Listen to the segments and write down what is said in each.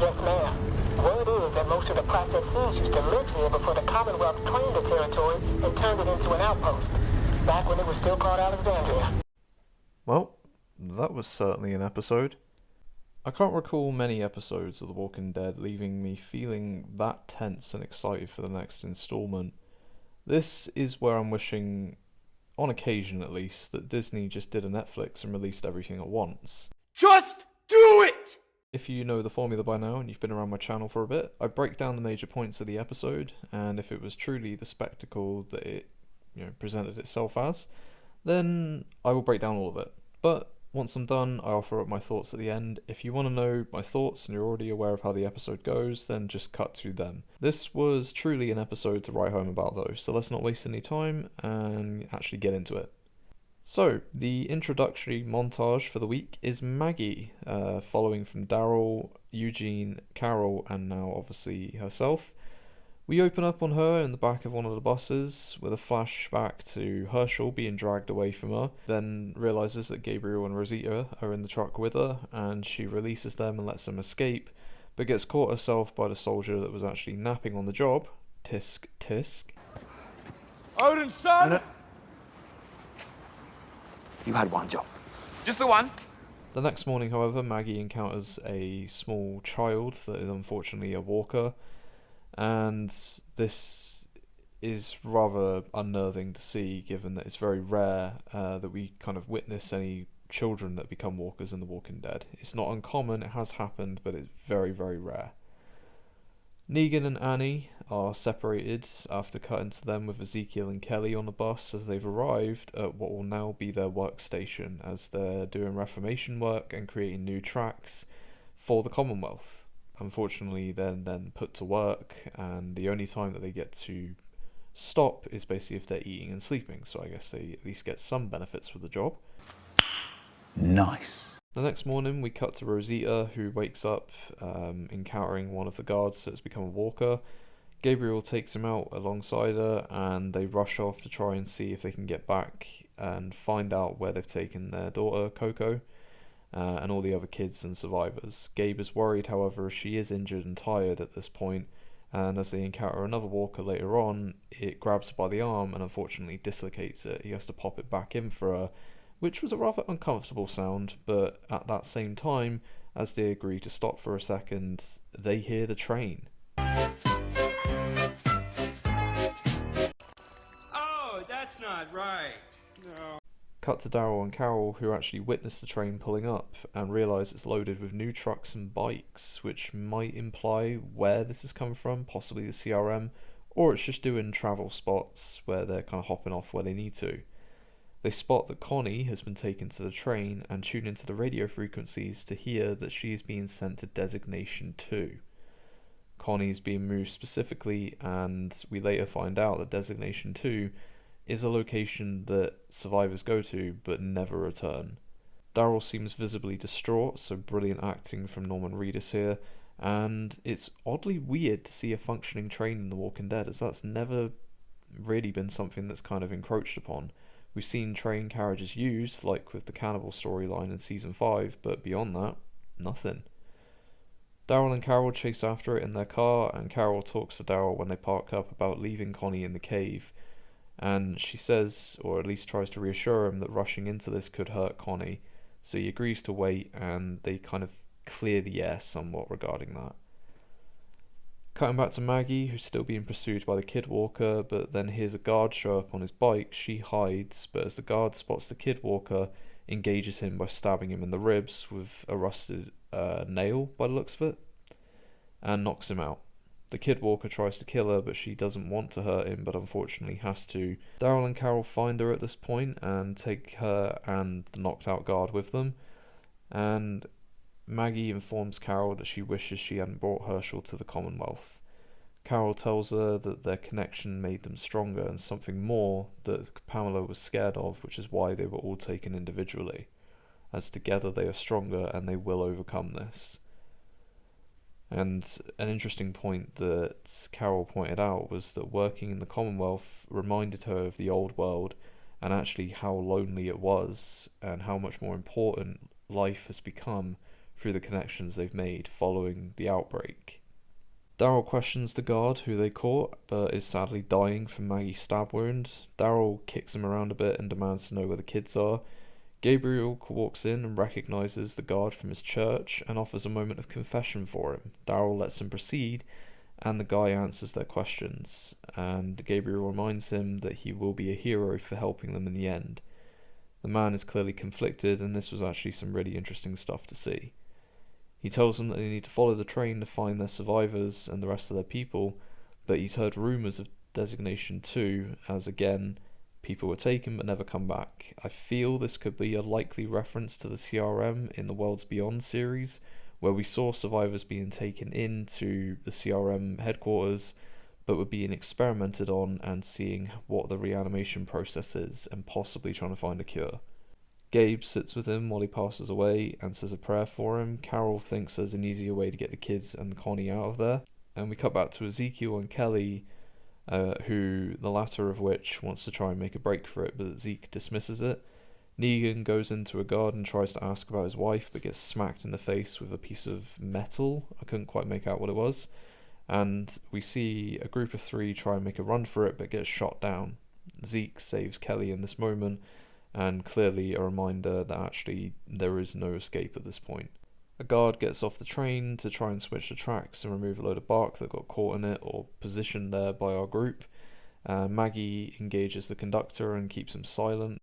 Yes, ma'am. Word is that most of the processees used to live here before the Commonwealth claimed the territory and turned it into an outpost, back when it was still called Alexandria. Well, that was certainly an episode. I can't recall many episodes of The Walking Dead leaving me feeling that tense and excited for the next installment. This is where I'm wishing, on occasion at least, that Disney just did a Netflix and released everything at once. Just do it! If you know the formula by now and you've been around my channel for a bit, I break down the major points of the episode, and if it was truly the spectacle that it presented itself as, then I will break down all of it. But once I'm done, I offer up my thoughts at the end. If you want to know my thoughts and you're already aware of how the episode goes, then just cut to them. This was truly an episode to write home about though, so let's not waste any time and actually get into it. So, the introductory montage for the week is Maggie, following from Daryl, Eugene, Carol, and now obviously herself. We open up on her in the back of one of the buses with a flashback to Herschel being dragged away from her, then realises that Gabriel and Rosita are in the truck with her, and she releases them and lets them escape, but gets caught herself by the soldier that was actually napping on the job. Tisk tisk. Odin, son! You had one job. Just the one? The next morning, however, Maggie encounters a small child that is unfortunately a walker, and this is rather unnerving to see, given that it's very rare that we kind of witness any children that become walkers in The Walking Dead. It's not uncommon, it has happened, but it's very, very rare. Negan and Annie are separated after cutting to them with Ezekiel and Kelly on the bus as they've arrived at what will now be their workstation, as they're doing reformation work and creating new tracks for the Commonwealth. Unfortunately, they're then put to work, and the only time that they get to stop is basically if they're eating and sleeping, so I guess they at least get some benefits for the job. Nice. The next morning we cut to Rosita, who wakes up encountering one of the guards that has become a walker. Gabriel takes him out alongside her, and they rush off to try and see if they can get back and find out where they've taken their daughter, Coco, and all the other kids and survivors. Gabe is worried, however, as she is injured and tired at this point, and as they encounter another walker later on, it grabs her by the arm and unfortunately dislocates it. He has to pop it back in for her, which was a rather uncomfortable sound, but at that same time, as they agree to stop for a second, they hear the train. Oh, that's not right. No. Cut to Daryl and Carol, who actually witness the train pulling up and realise it's loaded with new trucks and bikes, which might imply where this has come from, possibly the CRM, or it's just doing travel spots where they're kind of hopping off where they need to. They spot that Connie has been taken to the train and tune into the radio frequencies to hear that she is being sent to Designation 2. Connie is being moved specifically, and we later find out that Designation 2 is a location that survivors go to but never return. Daryl seems visibly distraught, so brilliant acting from Norman Reedus here, and it's oddly weird to see a functioning train in The Walking Dead, as that's never really been something that's kind of encroached upon. We've seen train carriages used, like with the cannibal storyline in Season 5, but beyond that, nothing. Daryl and Carol chase after it in their car, and Carol talks to Daryl when they park up about leaving Connie in the cave, and she says, or at least tries to reassure him, that rushing into this could hurt Connie, so he agrees to wait, and they kind of clear the air somewhat regarding that. Cutting back to Maggie, who's still being pursued by the Kid Walker, but then hears a guard show up on his bike. She hides, but as the guard spots the Kid Walker, engages him by stabbing him in the ribs with a rusted nail, by the looks of it, and knocks him out. The Kid Walker tries to kill her, but she doesn't want to hurt him, but unfortunately has to. Daryl and Carol find her at this point and take her and the knocked out guard with them, and Maggie informs Carol that she wishes she hadn't brought Herschel to the Commonwealth. Carol tells her that their connection made them stronger, and something more that Pamela was scared of, which is why they were all taken individually, as together they are stronger and they will overcome this. And an interesting point that Carol pointed out was that working in the Commonwealth reminded her of the old world, and actually how lonely it was, and how much more important life has become through the connections they've made following the outbreak. Daryl questions the guard who they caught, but is sadly dying from Maggie's stab wound. Daryl kicks him around a bit and demands to know where the kids are. Gabriel walks in and recognises the guard from his church and offers a moment of confession for him. Daryl lets him proceed, and the guy answers their questions, and Gabriel reminds him that he will be a hero for helping them in the end. The man is clearly conflicted, and this was actually some really interesting stuff to see. He tells them that they need to follow the train to find their survivors and the rest of their people, but he's heard rumours of Designation 2, as again, people were taken but never come back. I feel this could be a likely reference to the CRM in the Worlds Beyond series, where we saw survivors being taken into the CRM headquarters, but were being experimented on and seeing what the reanimation process is, and possibly trying to find a cure. Gabe sits with him while he passes away and says a prayer for him. Carol thinks there's an easier way to get the kids and Connie out of there. And we cut back to Ezekiel and Kelly, who the latter of which wants to try and make a break for it, but Zeke dismisses it. Negan goes into a garden and tries to ask about his wife, but gets smacked in the face with a piece of metal. I couldn't quite make out what it was. And we see a group of 3 try and make a run for it, but get shot down. Zeke saves Kelly in this moment, and clearly a reminder that actually there is no escape at this point. A guard gets off the train to try and switch the tracks and remove a load of bark that got caught in it or positioned there by our group. Maggie engages the conductor and keeps him silent.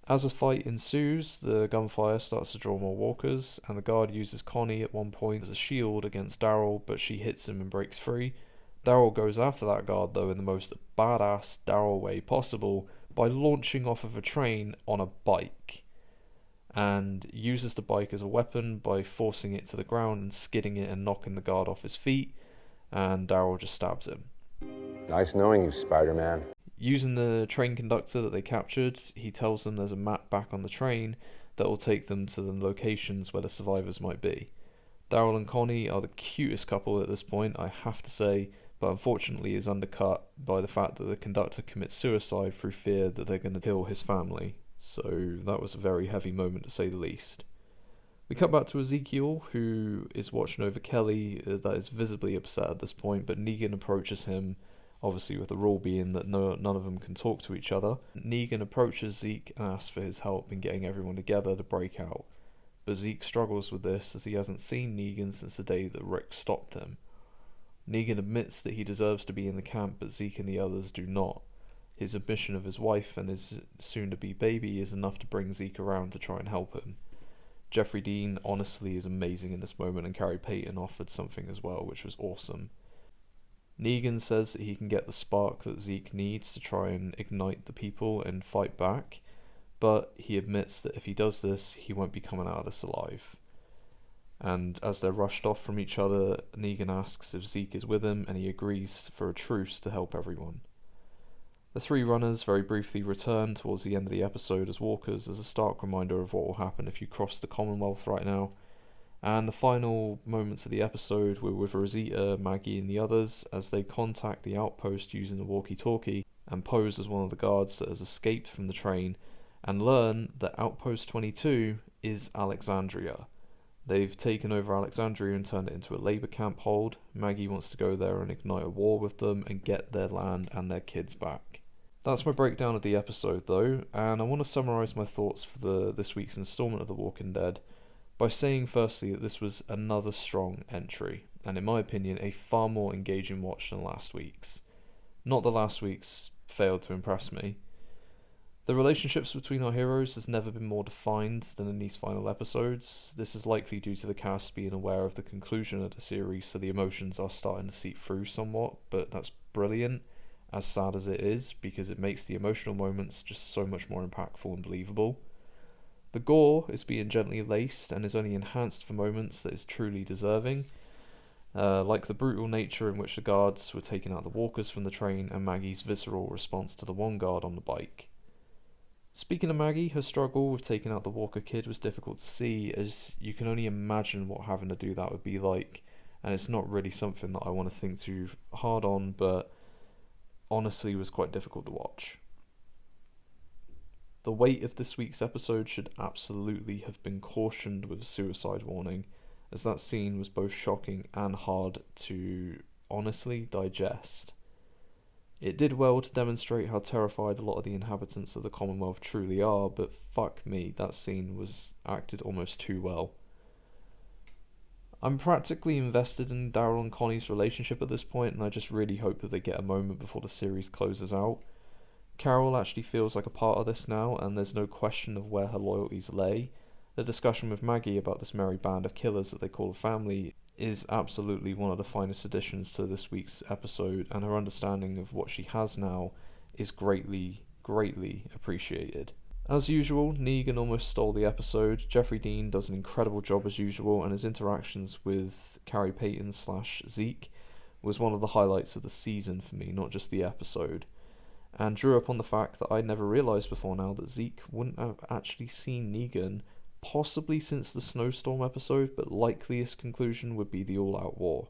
As a fight ensues, the gunfire starts to draw more walkers, and the guard uses Connie at one point as a shield against Daryl, but she hits him and breaks free. Daryl goes after that guard though in the most badass Daryl way possible by launching off of a train on a bike, and uses the bike as a weapon by forcing it to the ground and skidding it and knocking the guard off his feet, and Daryl just stabs him. Nice knowing you, Spider-Man. Using the train conductor that they captured, he tells them there's a map back on the train that will take them to the locations where the survivors might be. Daryl and Connie are the cutest couple at this point, I have to say, but unfortunately is undercut by the fact that the conductor commits suicide through fear that they're going to kill his family. So that was a very heavy moment to say the least. We cut back to Ezekiel, who is watching over Kelly, that is visibly upset at this point, but Negan approaches him, obviously with the rule being that none of them can talk to each other. Negan approaches Zeke and asks for his help in getting everyone together to break out, but Zeke struggles with this as he hasn't seen Negan since the day that Rick stopped him. Negan admits that he deserves to be in the camp, but Zeke and the others do not. His admission of his wife and his soon-to-be baby is enough to bring Zeke around to try and help him. Jeffrey Dean honestly is amazing in this moment, and Carrie Payton offered something as well, which was awesome. Negan says that he can get the spark that Zeke needs to try and ignite the people and fight back, but he admits that if he does this, he won't be coming out of this alive. And as they're rushed off from each other, Negan asks if Zeke is with him, and he agrees for a truce to help everyone. The 3 runners very briefly return towards the end of the episode as walkers as a stark reminder of what will happen if you cross the Commonwealth right now. And the final moments of the episode were with Rosita, Maggie and the others as they contact the outpost using the walkie-talkie and pose as one of the guards that has escaped from the train, and learn that Outpost 22 is Alexandria. They've taken over Alexandria and turned it into a labour camp hold. Maggie wants to go there and ignite a war with them and get their land and their kids back. That's my breakdown of the episode though, and I want to summarise my thoughts for this week's instalment of The Walking Dead by saying firstly that this was another strong entry, and in my opinion a far more engaging watch than last week's. Not that last week's failed to impress me. The relationships between our heroes has never been more defined than in these final episodes. This is likely due to the cast being aware of the conclusion of the series, so the emotions are starting to seep through somewhat, but that's brilliant, as sad as it is, because it makes the emotional moments just so much more impactful and believable. The gore is being gently laced and is only enhanced for moments that is truly deserving, like the brutal nature in which the guards were taking out the walkers from the train and Maggie's visceral response to the one guard on the bike. Speaking of Maggie, her struggle with taking out the Walker kid was difficult to see, as you can only imagine what having to do that would be like, and it's not really something that I want to think too hard on, but honestly was quite difficult to watch. The weight of this week's episode should absolutely have been cautioned with a suicide warning, as that scene was both shocking and hard to honestly digest. It did well to demonstrate how terrified a lot of the inhabitants of the Commonwealth truly are, but fuck me, that scene was acted almost too well. I'm practically invested in Daryl and Connie's relationship at this point, and I just really hope that they get a moment before the series closes out. Carol actually feels like a part of this now, and there's no question of where her loyalties lay. The discussion with Maggie about this merry band of killers that they call a family is absolutely one of the finest additions to this week's episode, and her understanding of what she has now is greatly, greatly appreciated. As usual, Negan almost stole the episode. Jeffrey Dean does an incredible job as usual, and his interactions with Carrie Payton / Zeke was one of the highlights of the season for me, not just the episode, and drew upon the fact that I'd never realised before now that Zeke wouldn't have actually seen Negan possibly since the Snowstorm episode, but likeliest conclusion would be the All-Out War.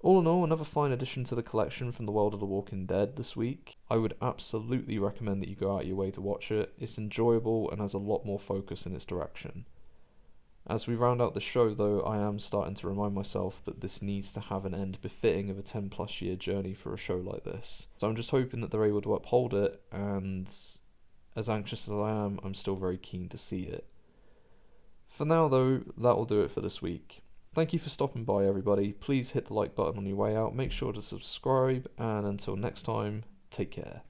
All in all, another fine addition to the collection from the world of The Walking Dead this week. I would absolutely recommend that you go out of your way to watch it. It's enjoyable and has a lot more focus in its direction. As we round out the show though, I am starting to remind myself that this needs to have an end befitting of a 10 plus year journey for a show like this. So I'm just hoping that they're able to uphold it, and as anxious as I am, I'm still very keen to see it. For now though, that will do it for this week. Thank you for stopping by everybody. Please hit the like button on your way out, make sure to subscribe, and until next time, take care.